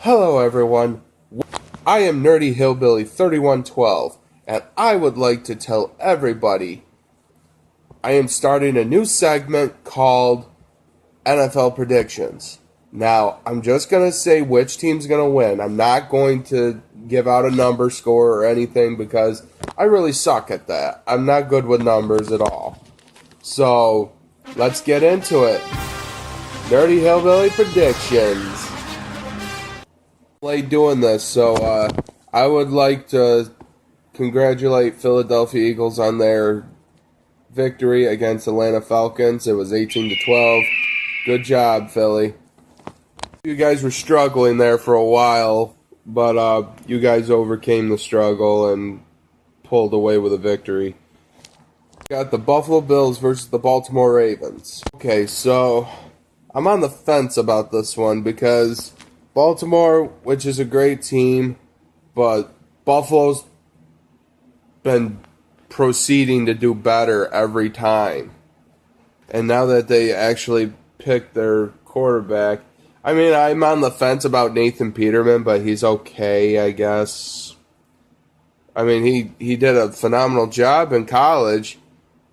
Hello everyone, I am Nerdy Hillbilly 3112, and I would like to tell everybody I am starting a new segment called NFL Predictions. Now, I'm just going to say which team's going to win. I'm not going to give out a number score or anything because I really suck at that. I'm not good with numbers at all. So, let's get into it. Nerdy Hillbilly Predictions. Late doing this, so I would like to congratulate Philadelphia Eagles on their victory against Atlanta Falcons. It was 18-12. Good job, Philly. You guys were struggling there for a while, but you guys overcame the struggle and pulled away with a victory. Got the Buffalo Bills versus the Baltimore Ravens. Okay, so I'm on the fence about this one because Baltimore, which is a great team, but Buffalo's been proceeding to do better every time. And now that they actually picked their quarterback, I mean, I'm on the fence about Nathan Peterman, but he's okay, I guess. I mean, he did a phenomenal job in college,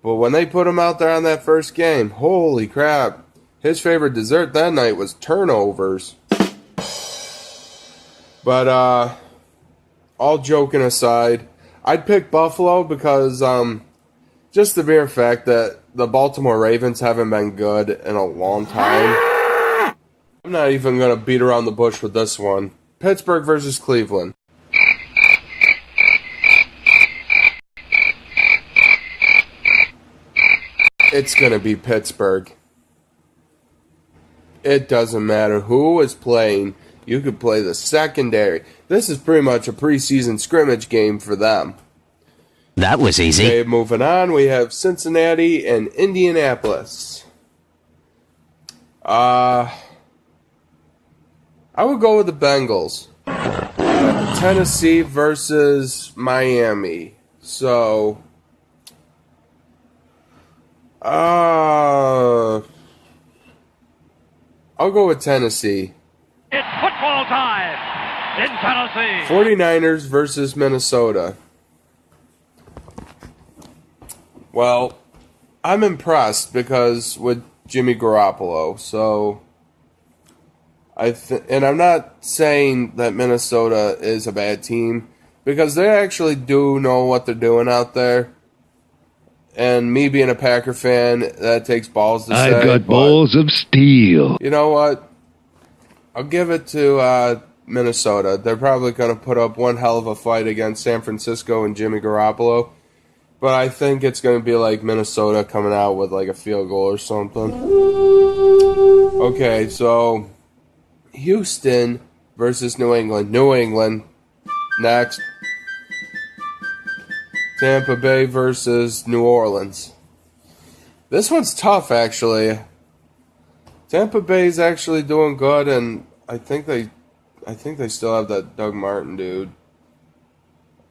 but when they put him out there on that first game, holy crap. His favorite dessert that night was turnovers. But, all joking aside, I'd pick Buffalo because, just the mere fact that the Baltimore Ravens haven't been good in a long time. I'm not even going to beat around the bush with this one. Pittsburgh versus Cleveland. It's going to be Pittsburgh. It doesn't matter who is playing. You could play the secondary. This is pretty much a preseason scrimmage game for them. That was easy. Okay, moving on, we have Cincinnati and Indianapolis. I would go with the Bengals. Tennessee versus Miami. So, I'll go with Tennessee. It's football time in Tennessee. 49ers versus Minnesota. Well, I'm impressed because with Jimmy Garoppolo, so and I'm not saying that Minnesota is a bad team because they actually do know what they're doing out there. And me being a Packer fan, that takes balls to say. I've got balls of steel. You know what? I'll give it to Minnesota. They're probably going to put up one hell of a fight against San Francisco and Jimmy Garoppolo. But I think it's going to be like Minnesota coming out with like a field goal or something. Okay, so Houston versus New England. New England. Next. Tampa Bay versus New Orleans. This one's tough, actually. Tampa Bay's actually doing good, and I think they still have that Doug Martin dude.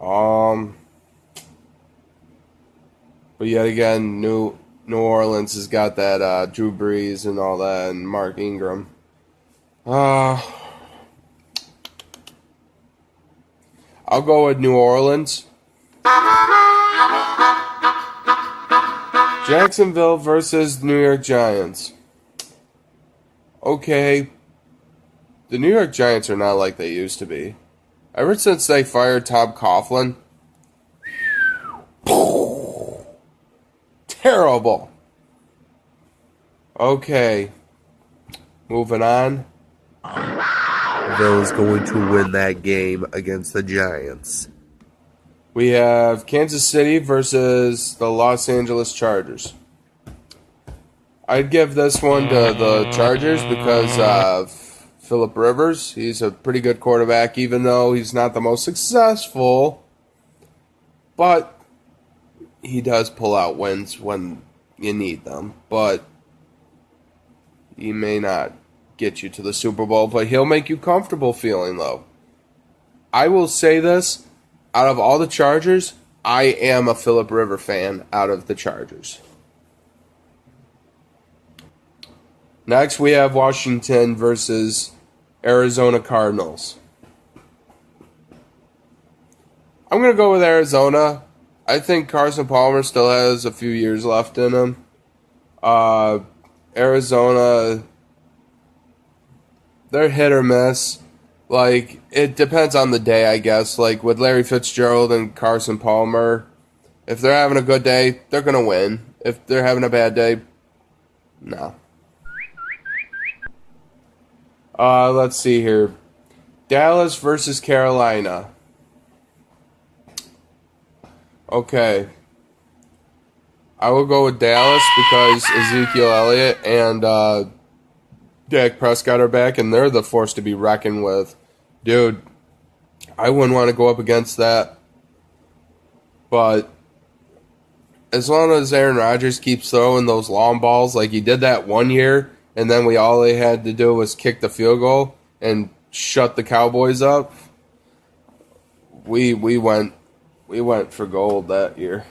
But yet again, New Orleans has got that Drew Brees and all that, and Mark Ingram. I'll go with New Orleans. Jacksonville versus New York Giants. Okay, the New York Giants are not like they used to be. Ever since they fired Tom Coughlin, terrible. Okay, moving on. Is going to win that game against the Giants. We have Kansas City versus the Los Angeles Chargers. I'd give this one to the Chargers because of Phillip Rivers. He's a pretty good quarterback, even though he's not the most successful. But he does pull out wins when you need them. But he may not get you to the Super Bowl, but he'll make you comfortable feeling low. I will say this. Out of all the Chargers, I am a Phillip Rivers fan out of the Chargers. Next, we have Washington versus Arizona Cardinals. I'm going to go with Arizona. I think Carson Palmer still has a few years left in him. Arizona, they're hit or miss. Like, it depends on the day, I guess. Like, with Larry Fitzgerald and Carson Palmer, if they're having a good day, they're going to win. If they're having a bad day, no. Let's see here. Dallas versus Carolina. Okay. I will go with Dallas because Ezekiel Elliott and Dak Prescott are back, and they're the force to be reckoned with. Dude, I wouldn't want to go up against that. But as long as Aaron Rodgers keeps throwing those long balls like he did that one year, and then all they had to do was kick the field goal and shut the Cowboys up, we went for gold that year.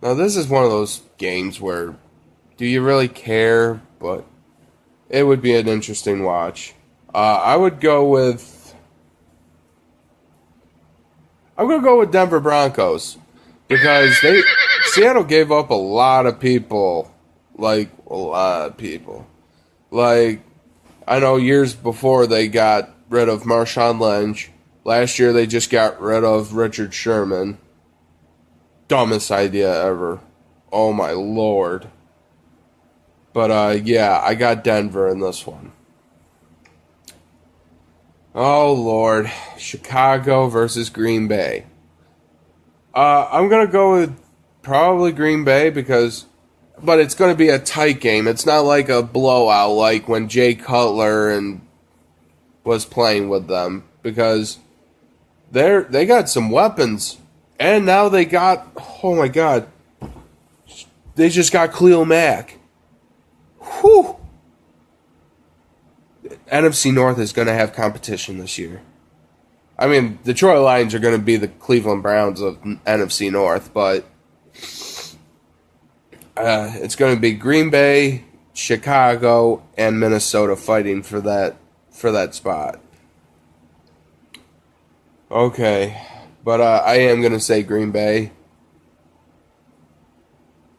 Now this is one of those games where do you really care? But it would be an interesting watch. I'm gonna go with Denver Broncos because Seattle gave up a lot of people, like a lot of people. Like I know years before they got rid of Marshawn Lynch. Last year they just got rid of Richard Sherman. Dumbest idea ever. Oh my lord. But yeah, I got Denver in this one. Oh lord. Chicago versus Green Bay. I'm gonna go with probably Green Bay but it's gonna be a tight game. It's not like a blowout like when Jay Cutler was playing with them because they got some weapons. And now they got, oh my god, they just got Khalil Mack. Whew. NFC North is going to have competition this year. I mean, the Detroit Lions are going to be the Cleveland Browns of NFC North, but it's going to be Green Bay, Chicago, and Minnesota fighting for that spot. Okay. But I am going to say Green Bay.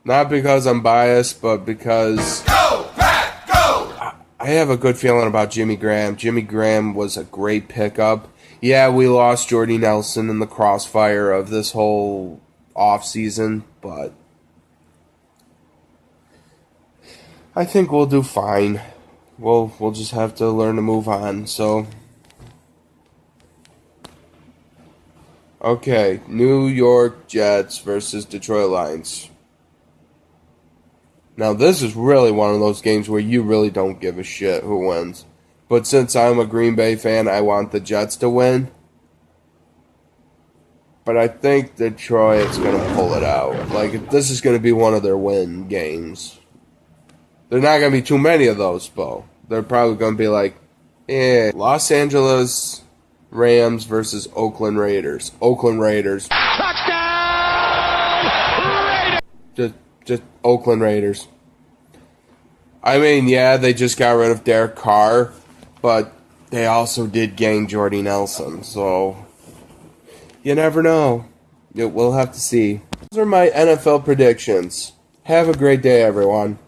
Not because I'm biased, but because Go, Pack, go! I have a good feeling about Jimmy Graham. Jimmy Graham was a great pickup. Yeah, we lost Jordy Nelson in the crossfire of this whole offseason, but I think we'll do fine. We'll just have to learn to move on, so... Okay, New York Jets versus Detroit Lions. Now, this is really one of those games where you really don't give a shit who wins. But since I'm a Green Bay fan, I want the Jets to win. But I think Detroit's going to pull it out. Like, this is going to be one of their win games. There's not going to be too many of those, though. They're probably going to be like, Los Angeles Rams versus Oakland Raiders. Oakland Raiders. Touchdown! Raiders! Just Oakland Raiders. I mean, yeah, they just got rid of Derek Carr, but they also did gain Jordy Nelson, so you never know. We'll have to see. Those are my NFL predictions. Have a great day, everyone.